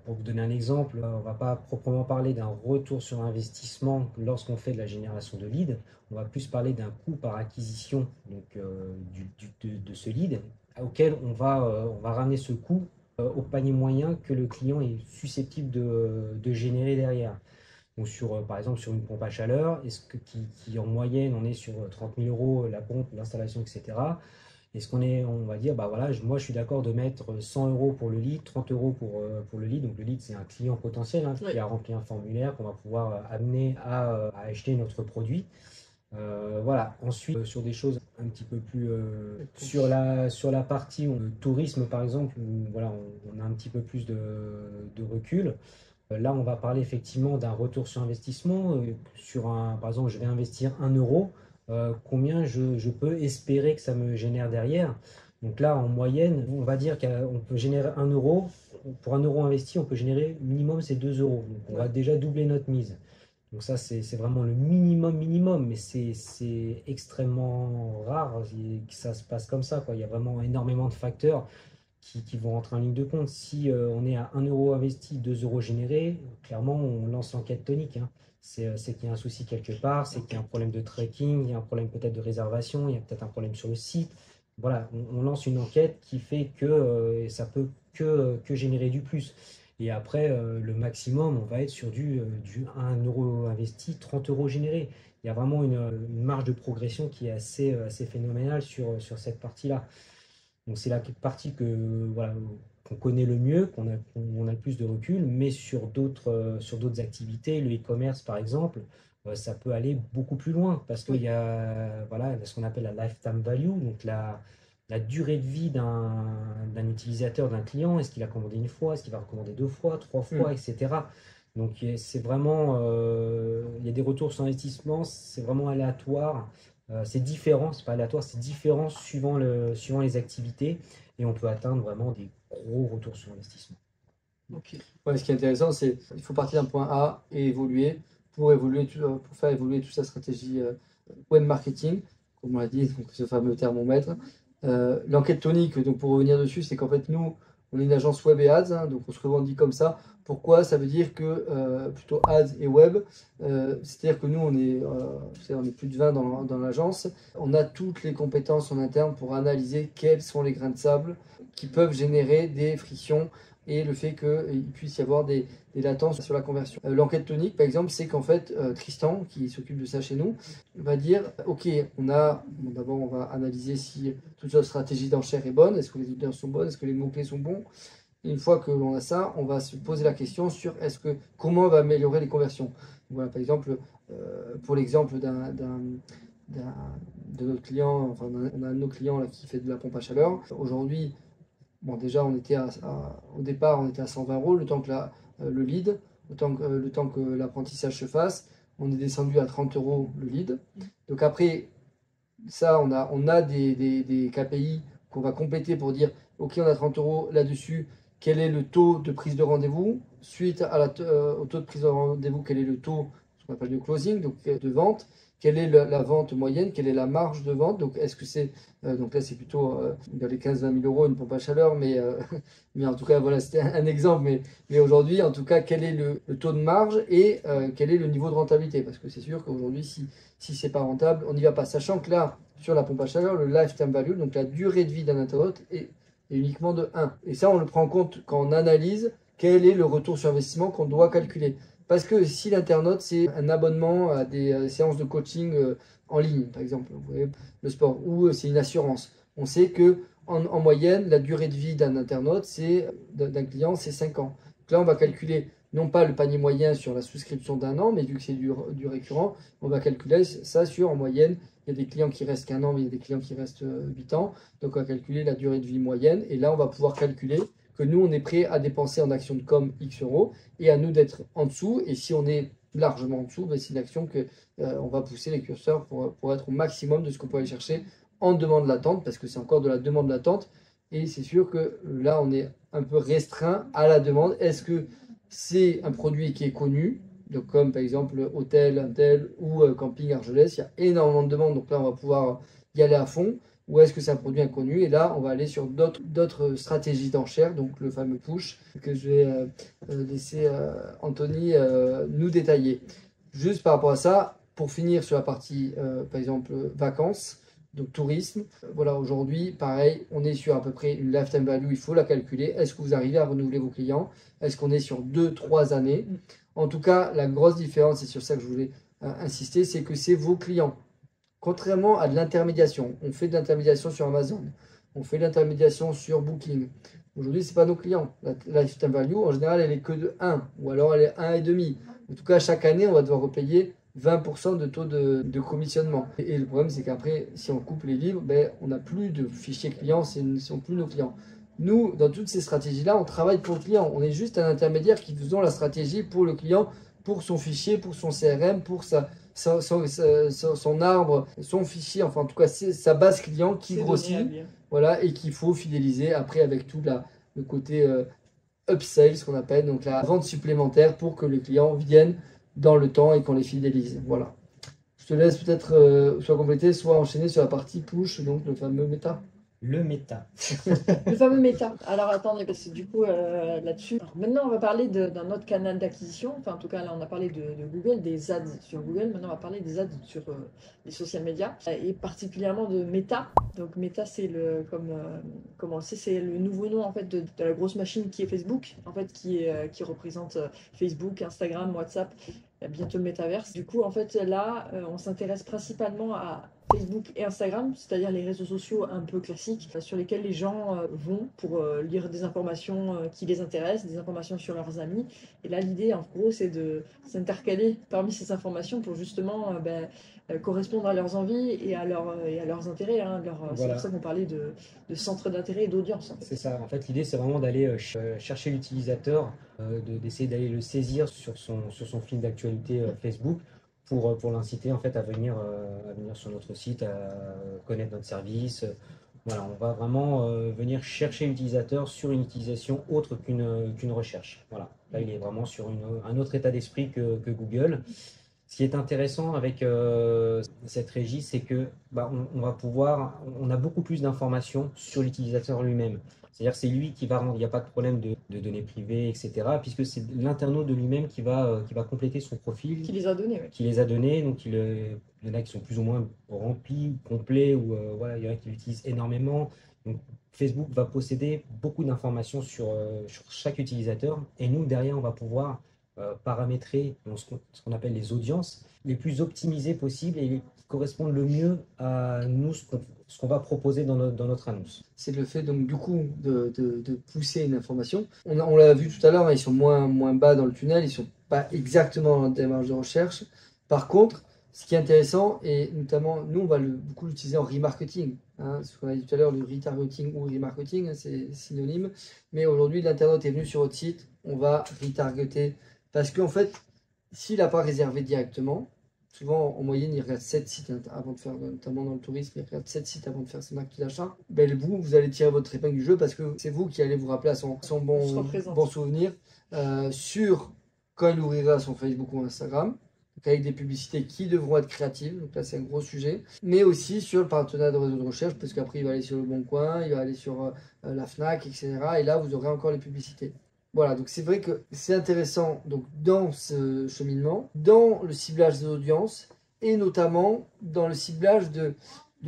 pour vous donner un exemple, on ne va pas proprement parler d'un retour sur investissement lorsqu'on fait de la génération de leads, on va plus parler d'un coût par acquisition donc, de ce lead, auquel on va ramener ce coût au panier moyen que le client est susceptible de générer derrière. Donc par exemple sur une pompe à chaleur, qui en moyenne on est sur 30 000 euros la pompe, l'installation, etc. Est-ce on va dire, bah voilà, moi je suis d'accord de mettre 100 euros pour le lead, 30 euros pour le lead. Donc le lead c'est un client potentiel qui a rempli un formulaire qu'on va pouvoir amener à acheter notre produit. Voilà. Ensuite, sur des choses un petit peu plus sur la partie tourisme par exemple, où, voilà, on a un petit peu plus de recul. Là, on va parler effectivement d'un retour sur investissement. Par exemple, je vais investir 1 euro. Combien je peux espérer que ça me génère derrière? Donc là, en moyenne, on va dire qu'on peut générer 1 euro. Pour 1 euro investi, on peut générer minimum c'est 2 euros. Donc on va déjà doubler notre mise. Donc ça, c'est vraiment le minimum, mais c'est extrêmement rare que ça se passe comme ça, quoi. Il y a vraiment énormément de facteurs qui vont rentrer en ligne de compte. Si on est à 1 euro investi, 2 euros générés, clairement, on lance l'enquête tonique, hein. C'est qu'il y a un souci quelque part, c'est qu'il y a un problème de tracking, il y a un problème peut-être de réservation, il y a peut-être un problème sur le site. Voilà, on lance une enquête qui fait que ça peut que générer du plus. Et après, le maximum, on va être sur du 1 euro investi, 30 euros générés. Il y a vraiment une marge de progression qui est assez phénoménale sur cette partie-là. Donc c'est la partie voilà, qu'on connaît le mieux, qu'on a le plus de recul, mais sur d'autres activités, le e-commerce par exemple, ça peut aller beaucoup plus loin parce qu'il y a voilà, ce qu'on appelle la lifetime value, donc la durée de vie d'un utilisateur, d'un client. Est-ce qu'il a commandé une fois, est-ce qu'il va recommander 2 fois, 3 fois, etc. Donc c'est vraiment, il y a des retours sur investissement, c'est vraiment aléatoire. C'est différent, c'est pas aléatoire, c'est différent suivant les activités et on peut atteindre vraiment des gros retours sur investissement. Okay. Ouais, ce qui est intéressant, c'est qu'il faut partir d'un point A et évoluer pour faire évoluer toute sa stratégie web marketing, comme on l'a dit, donc ce fameux thermomètre. L'enquête tonique, donc pour revenir dessus, c'est qu'en fait nous, on est une agence web et ads, hein, donc on se revendique comme ça. Pourquoi? Ça veut dire que plutôt ads et web, c'est-à-dire que nous, on est plus de 20 dans l'agence. On a toutes les compétences en interne pour analyser quels sont les grains de sable qui peuvent générer des frictions et le fait qu'il puisse y avoir des latences sur la conversion. L'enquête tonique, par exemple, c'est qu'en fait, Tristan, qui s'occupe de ça chez nous, va dire, ok, d'abord on va analyser si toute notre stratégie d'enchère est bonne, est-ce que les audiences sont bonnes, est-ce que les mots-clés sont bons. Et une fois que l'on a ça, on va se poser la question sur comment on va améliorer les conversions. Voilà, par exemple, pour l'exemple de notre client, enfin on a un de nos clients là, qui fait de la pompe à chaleur. Aujourd'hui, bon, déjà, au départ, on était à 120 euros le temps que le lead, le temps que l'apprentissage se fasse. On est descendu à 30 euros le lead. Donc après, ça, on a des KPI qu'on va compléter pour dire, ok, on a 30 euros là-dessus, quel est le taux de prise de rendez-vous? Suite au taux de prise de rendez-vous, quel est le taux, ce qu'on appelle de closing, donc de vente? Quelle est la vente moyenne? Quelle est la marge de vente? Donc, est-ce que c'est. Donc là, c'est plutôt dans les 15-20 000 euros une pompe à chaleur, mais en tout cas, voilà, c'était un exemple. Mais aujourd'hui, en tout cas, quel est le taux de marge et quel est le niveau de rentabilité? Parce que c'est sûr qu'aujourd'hui, si c'est pas rentable, on n'y va pas. Sachant que là, sur la pompe à chaleur, le lifetime value, donc la durée de vie d'un internaute, est uniquement de 1. Et ça, on le prend en compte quand on analyse quel est le retour sur investissement qu'on doit calculer. Parce que si l'internaute, c'est un abonnement à des séances de coaching en ligne, par exemple, vous voyez, le sport, ou c'est une assurance, on sait que en moyenne, la durée de vie d'un internaute, d'un client, c'est 5 ans. Donc là, on va calculer non pas le panier moyen sur la souscription d'un an, mais vu que c'est du récurrent, on va calculer ça sur, en moyenne, il y a des clients qui restent qu'1 an, mais il y a des clients qui restent 8 ans. Donc on va calculer la durée de vie moyenne, et là, on va pouvoir calculer que nous, on est prêt à dépenser en action de com X euros et à nous d'être en dessous. Et si on est largement en dessous, ben c'est une action que on va pousser les curseurs pour être au maximum de ce qu'on peut aller chercher en demande latente, parce que c'est encore de la demande latente. Et c'est sûr que là, on est un peu restreint à la demande. Est-ce que c'est un produit qui est connu? Donc, comme par exemple hôtel, Intel ou camping Argelès, il y a énormément de demandes. Donc là, on va pouvoir y aller à fond. Ou est-ce que c'est un produit inconnu? Et là, on va aller sur d'autres stratégies d'enchères, donc le fameux push, que je vais laisser Anthony nous détailler. Juste par rapport à ça, pour finir sur la partie, par exemple, vacances, donc tourisme, voilà, aujourd'hui, pareil, on est sur à peu près une lifetime value, il faut la calculer. Est-ce que vous arrivez à renouveler vos clients? Est-ce qu'on est sur 2-3 années? En tout cas, la grosse différence, et sur ça que je voulais insister, c'est que c'est vos clients. Contrairement à de l'intermédiation, on fait de l'intermédiation sur Amazon, on fait de l'intermédiation sur Booking. Aujourd'hui, ce n'est pas nos clients. La lifetime value, en général, elle est que de 1, ou alors elle est 1,5. En tout cas, chaque année, on va devoir repayer 20% de taux de commissionnement. Et le problème, c'est qu'après, si on coupe les livres, ben, on n'a plus de fichiers clients, ce ne sont plus nos clients. Nous, dans toutes ces stratégies-là, on travaille pour le client. On est juste un intermédiaire qui faisons la stratégie pour le client, pour son fichier, pour son CRM, pour son arbre, son fichier, enfin en tout cas c'est sa base client qui grossit, voilà, et qu'il faut fidéliser après avec tout le côté upsell, ce qu'on appelle, donc la vente supplémentaire pour que les clients viennent dans le temps et qu'on les fidélise. Voilà. Je te laisse peut-être soit compléter, soit enchaîner sur la partie push, donc le fameux méta. Le méta. Le fameux méta. Alors attendez, parce que du coup, là-dessus. Maintenant, on va parler d'un autre canal d'acquisition. Enfin, en tout cas, là, on a parlé de Google, des ads sur Google. Maintenant, on va parler des ads sur les social media et particulièrement de Meta. Donc, Meta, c'est comme on le sait, c'est le nouveau nom en fait de la grosse machine qui est Facebook, en fait, qui représente Facebook, Instagram, WhatsApp. Bientôt le métaverse. Du coup, en fait, là, on s'intéresse principalement à Facebook et Instagram, c'est-à-dire les réseaux sociaux un peu classiques sur lesquels les gens vont pour lire des informations qui les intéressent, des informations sur leurs amis. Et là, l'idée, en gros, c'est de s'intercaler parmi ces informations pour justement correspondre à leurs envies et à leurs intérêts. Hein, Voilà. C'est pour ça qu'on parlait de centre d'intérêt et d'audience. En fait. C'est ça. En fait, l'idée, c'est vraiment d'aller chercher l'utilisateur, d'essayer d'aller le saisir sur son fil d'actualité Facebook pour l'inciter en fait à venir sur notre site, à connaître notre service. Voilà, on va vraiment venir chercher l'utilisateur sur une utilisation autre qu'une recherche. Voilà. Là, il est vraiment sur un autre état d'esprit que Google. Ce qui est intéressant avec cette régie, c'est que on a beaucoup plus d'informations sur l'utilisateur lui-même. C'est-à-dire que c'est lui qui va rendre, il n'y a pas de problème de données privées, etc. Puisque c'est l'internaute de lui-même qui va compléter son profil. Qui les a donnés, oui. Qui les a donnés, donc il y en a qui sont plus ou moins remplis, complets, ou voilà, il y en a qui l'utilisent énormément. Donc Facebook va posséder beaucoup d'informations sur chaque utilisateur. Et nous, derrière, on va pouvoir paramétrer ce qu'on appelle les audiences les plus optimisées possibles et qui correspondent le mieux à nous, ce qu'on va proposer dans notre annonce. C'est le fait donc du coup de pousser une information. On l'a vu tout à l'heure, hein, ils sont moins bas dans le tunnel, ils ne sont pas exactement dans la démarche de recherche. Par contre, ce qui est intéressant, et notamment nous on va beaucoup l'utiliser en remarketing. Hein, ce qu'on a dit tout à l'heure, le retargeting ou remarketing, hein, c'est synonyme. Mais aujourd'hui, l'internaute est venu sur votre site, on va retargeter. Parce qu'en fait, s'il n'a pas réservé directement, souvent en moyenne, il regarde 7 sites avant de faire, notamment dans le tourisme, il regarde 7 sites avant de faire son acte d'achat. Ben, vous allez tirer votre épingle du jeu parce que c'est vous qui allez vous rappeler à son bon souvenir sur quand il ouvrira son Facebook ou Instagram. Donc avec des publicités qui devront être créatives, donc là c'est un gros sujet, mais aussi sur le partenariat de réseau de recherche, parce qu'après il va aller sur le Bon Coin, il va aller sur la Fnac, etc. Et là vous aurez encore les publicités. Voilà, donc c'est vrai que c'est intéressant donc, dans ce cheminement, dans le ciblage des audiences et notamment dans le ciblage de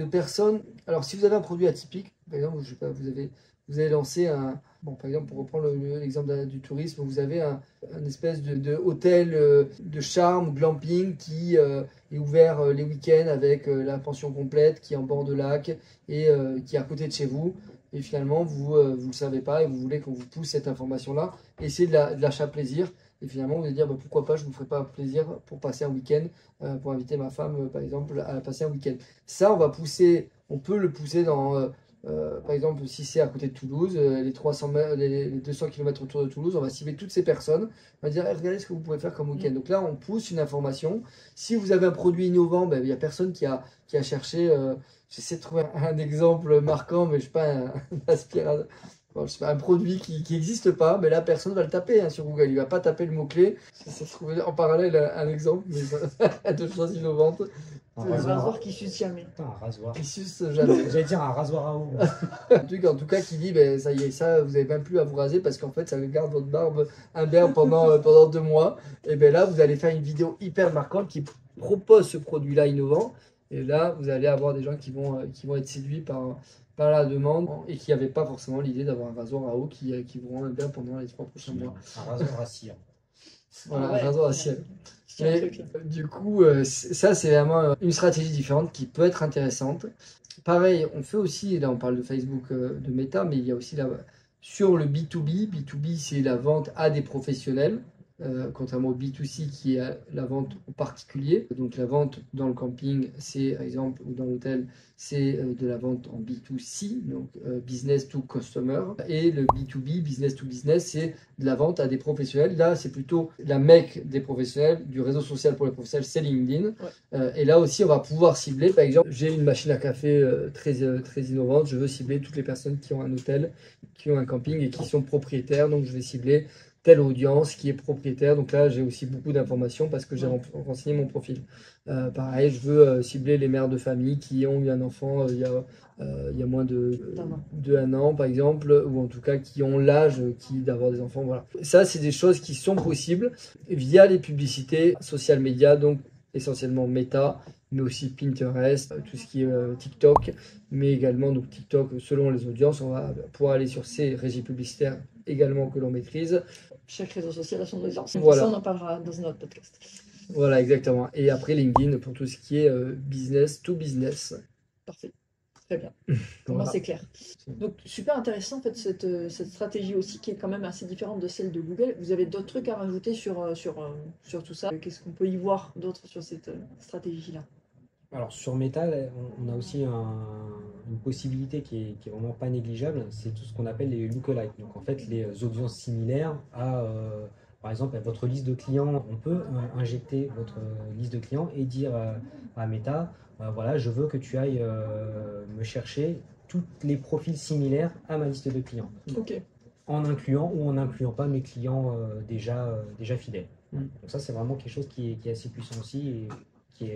personnes. Alors si vous avez un produit atypique, par exemple, je sais pas, vous avez lancé un... Bon, par exemple, pour reprendre l'exemple du tourisme, vous avez un espèce de hôtel de charme, glamping, qui est ouvert les week-ends avec la pension complète, qui est en bord de lac et qui est à côté de chez vous. Et finalement, vous ne le savez pas et vous voulez qu'on vous pousse cette information-là. Et c'est de l'achat plaisir. Et finalement, vous allez dire, bah, pourquoi pas, je ne vous ferai pas plaisir pour passer un week-end, pour inviter ma femme, par exemple, à passer un week-end. Ça, on peut le pousser dans, par exemple, si c'est à côté de Toulouse, les 200 km autour de Toulouse, on va cibler toutes ces personnes. On va dire, hey, regardez ce que vous pouvez faire comme week-end. Donc là, on pousse une information. Si vous avez un produit innovant, ben, il n'y a personne qui a cherché... J'essaie de trouver un exemple marquant, mais je ne sais pas, un produit qui n'existe pas, mais là, personne ne va le taper hein, sur Google. Il ne va pas taper le mot-clé. J'essaie de trouver en parallèle un exemple de choses innovantes. Un rasoir qui suce jamais. Un rasoir. Qui suce jamais. J'allais dire un rasoir à eau. En tout cas, qui dit, ben, ça y est, ça, vous n'avez même plus à vous raser parce qu'en fait, ça garde votre barbe imberbe pendant 2 mois. Et bien là, vous allez faire une vidéo hyper marquante qui propose ce produit-là innovant. Et là, vous allez avoir des gens qui vont être séduits par la demande et qui n'avaient pas forcément l'idée d'avoir un rasoir à eau qui vous rend bien pendant les 3 prochains mois. Un rasoir à cire. Voilà, un rasoir à cire. Du coup, ça, c'est vraiment une stratégie différente qui peut être intéressante. Pareil, on fait aussi, là on parle de Facebook, de Meta, mais il y a aussi sur le B2B. B2B, c'est la vente à des professionnels. contrairement au B2C qui est la vente au particulier. Donc la vente dans le camping, c'est par exemple, ou dans l'hôtel, c'est de la vente en B2C, donc business to customer. Et le B2B, business to business, c'est de la vente à des professionnels. Là, c'est plutôt la mecque des professionnels, du réseau social pour les professionnels, c'est LinkedIn. Et là aussi, on va pouvoir cibler, par exemple, j'ai une machine à café très innovante, je veux cibler toutes les personnes qui ont un hôtel, qui ont un camping et qui sont propriétaires, donc je vais cibler telle audience qui est propriétaire. Donc là, j'ai aussi beaucoup d'informations parce que j'ai renseigné mon profil. Pareil, je veux cibler les mères de famille qui ont eu un enfant il y a moins d'un an, par exemple, ou en tout cas qui ont l'âge d'avoir des enfants. Voilà. Ça, c'est des choses qui sont possibles via les publicités social media, donc essentiellement Meta, mais aussi Pinterest, tout ce qui est TikTok, mais également donc TikTok, selon les audiences, on va pouvoir aller sur ces régies publicitaires également que l'on maîtrise. Chaque réseau social a son audience. Voilà. Ça, on en parlera dans un autre podcast. Voilà, exactement. Et après LinkedIn pour tout ce qui est business to business. Parfait. Très bien. Pour moi, c'est clair. Donc, super intéressant, en fait, cette stratégie aussi qui est quand même assez différente de celle de Google. Vous avez d'autres trucs à rajouter sur tout ça? Qu'est-ce qu'on peut y voir d'autre sur cette stratégie-là? Alors sur Meta, on a aussi une possibilité qui est vraiment pas négligeable, c'est tout ce qu'on appelle les lookalikes. Donc en fait les audiences similaires à, par exemple, à votre liste de clients. On peut injecter votre liste de clients et dire à Meta, voilà, je veux que tu ailles me chercher tous les profils similaires à ma liste de clients. Ok. En incluant ou en n'incluant pas mes clients déjà fidèles. Donc ça c'est vraiment quelque chose qui est assez puissant aussi et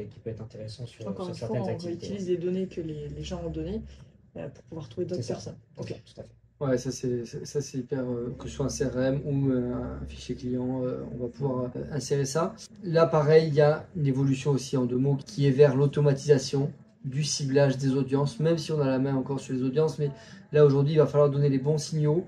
qui peut être intéressant sur certaines activités. On utilise les données que les gens ont données pour pouvoir trouver d'autres personnes. Ok, tout à fait. Ouais, ça c'est hyper, que ce soit un CRM ou un fichier client, on va pouvoir insérer ça. Là pareil, il y a une évolution aussi en 2 mots qui est vers l'automatisation du ciblage des audiences, même si on a la main encore sur les audiences, mais là aujourd'hui il va falloir donner les bons signaux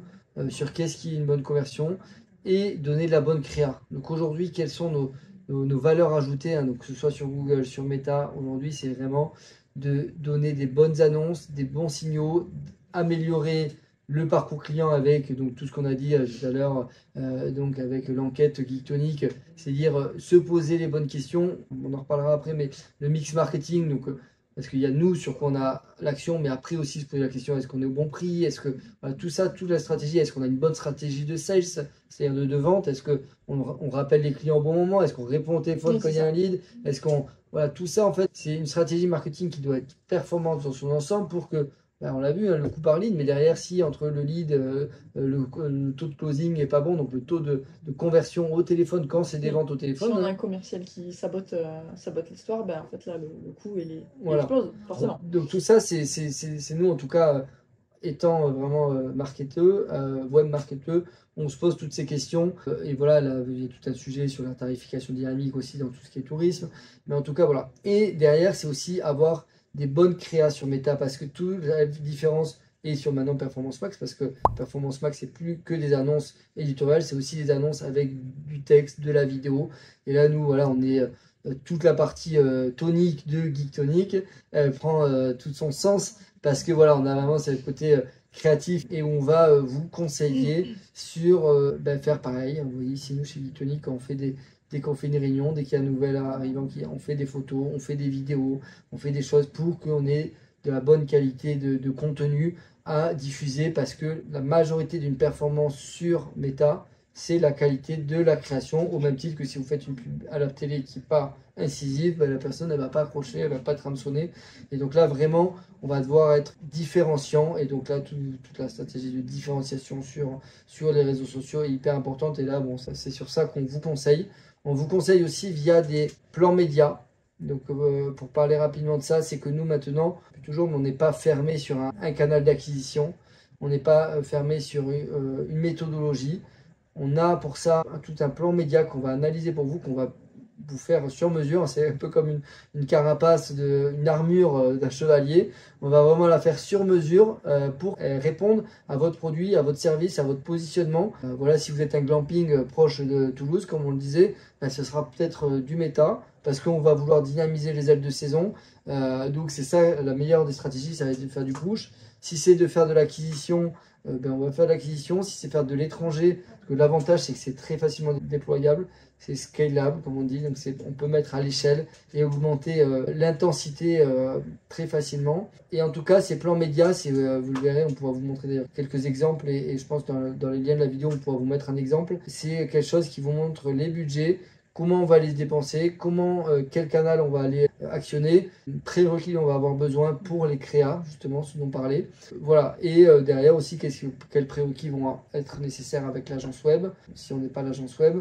sur qu'est-ce qui est une bonne conversion et donner de la bonne créa. Donc aujourd'hui, quelles sont nos valeurs ajoutées, hein, donc que ce soit sur Google, sur Meta, aujourd'hui c'est vraiment de donner des bonnes annonces, des bons signaux, améliorer le parcours client avec donc tout ce qu'on a dit tout à l'heure, donc avec l'enquête Geektonic, c'est-à-dire se poser les bonnes questions, on en reparlera après, mais le mix marketing, donc parce qu'il y a nous sur quoi on a l'action, mais après aussi se poser la question, est-ce qu'on est au bon prix, est-ce que voilà, tout ça, toute la stratégie, est-ce qu'on a une bonne stratégie de sales, c'est-à-dire de vente, est-ce qu'on rappelle les clients au bon moment, est-ce qu'on répond au téléphone quand il y a un lead, est-ce qu'on voilà, tout ça en fait c'est une stratégie marketing qui doit être performante dans son ensemble pour que on l'a vu, hein, le coût par lead, mais derrière, si entre le lead, le taux de closing n'est pas bon, donc le taux de conversion au téléphone quand c'est des ventes au téléphone. Si on a un commercial qui sabote l'histoire, ben, en fait, là, le coût il explose, forcément. Donc tout ça, c'est nous, en tout cas, étant vraiment marketeux, web marketeux, on se pose toutes ces questions. Et voilà, là, il y a tout un sujet sur la tarification dynamique aussi dans tout ce qui est tourisme. Mais en tout cas, voilà. Et derrière, c'est aussi avoir des bonnes créas sur Meta parce que toute la différence est sur maintenant Performance Max parce que Performance Max c'est plus que des annonces éditoriales, c'est aussi des annonces avec du texte, de la vidéo. Et là nous voilà, on est toute la partie tonique de Geektonic, elle prend tout son sens parce que voilà, on a vraiment ce côté créatif et on va vous conseiller sur faire pareil. Vous voyez ici nous chez Geektonic quand on fait dès qu'on fait une réunion, dès qu'il y a un nouvel arrivant, on fait des photos, on fait des vidéos, on fait des choses pour qu'on ait de la bonne qualité de contenu à diffuser parce que la majorité d'une performance sur Meta, c'est la qualité de la création, au même titre que si vous faites une pub à la télé qui n'est pas incisive, la personne ne va pas accrocher, elle ne va pas être hameçonnée. Et donc là, vraiment, on va devoir être différenciant. Et donc là, toute la stratégie de différenciation sur les réseaux sociaux est hyper importante. Et là, bon, c'est sur ça qu'on vous conseille. On vous conseille aussi via des plans médias. Donc pour parler rapidement de ça, c'est que nous maintenant, toujours, on n'est pas fermé sur un canal d'acquisition. On n'est pas fermé sur une méthodologie. On a pour ça tout un plan média qu'on va analyser pour vous, qu'on va vous faire sur mesure. C'est un peu comme une carapace, une armure d'un chevalier. On va vraiment la faire sur mesure pour répondre à votre produit, à votre service, à votre positionnement. Voilà, si vous êtes un glamping proche de Toulouse, comme on le disait, ce sera peut-être du méta parce qu'on va vouloir dynamiser les ailes de saison. Donc c'est ça la meilleure des stratégies, ça va être de faire du push. Si c'est de faire de l'acquisition on va faire l'acquisition. Si c'est faire de l'étranger, parce que l'avantage c'est que c'est très facilement déployable, c'est scalable comme on dit, donc on peut mettre à l'échelle et augmenter l'intensité très facilement. Et en tout cas, ces plans médias, vous le verrez, on pourra vous montrer d'ailleurs quelques exemples et je pense dans les liens de la vidéo, on pourra vous mettre un exemple. C'est quelque chose qui vous montre les budgets, comment on va les dépenser, quel canal on va aller actionner, prérequis on va avoir besoin pour les créas, justement, ce dont on parlait. Voilà, et derrière aussi, quels prérequis vont être nécessaires avec l'agence web, si on n'est pas l'agence web,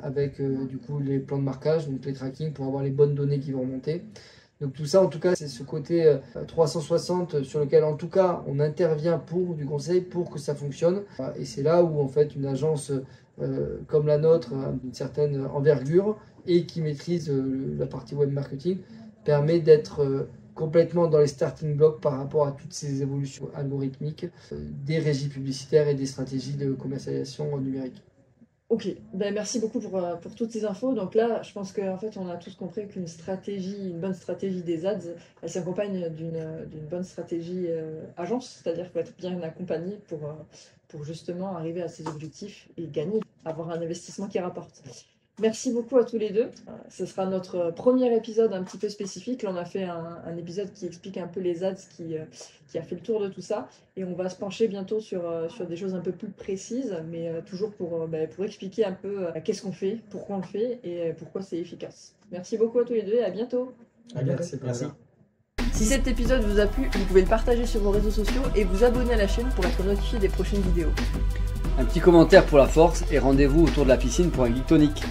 avec du coup les plans de marquage, donc les tracking pour avoir les bonnes données qui vont remonter. Donc tout ça, en tout cas, c'est ce côté 360 sur lequel, en tout cas, on intervient pour du conseil pour que ça fonctionne. Et c'est là où, en fait, une agence comme la nôtre, d'une certaine envergure et qui maîtrise la partie web marketing, permet d'être complètement dans les starting blocks par rapport à toutes ces évolutions algorithmiques des régies publicitaires et des stratégies de commercialisation numérique. Ok, ben merci beaucoup pour toutes ces infos. Donc là, je pense qu'en fait, on a tous compris qu'une bonne stratégie des ads, elle s'accompagne d'une bonne stratégie agence, c'est-à-dire qu'il faut être bien accompagné pour justement arriver à ses objectifs et gagner, avoir un investissement qui rapporte. Merci beaucoup à tous les deux. Ce sera notre premier épisode un petit peu spécifique. Là, on a fait un épisode qui explique un peu les ads, qui a fait le tour de tout ça. Et on va se pencher bientôt sur des choses un peu plus précises, mais toujours pour expliquer un peu qu'est-ce qu'on fait, pourquoi on le fait et pourquoi c'est efficace. Merci beaucoup à tous les deux et à bientôt. À bientôt. Merci. Si cet épisode vous a plu, vous pouvez le partager sur vos réseaux sociaux et vous abonner à la chaîne pour être notifié des prochaines vidéos. Un petit commentaire pour la force et rendez-vous autour de la piscine pour un Geek Tonic.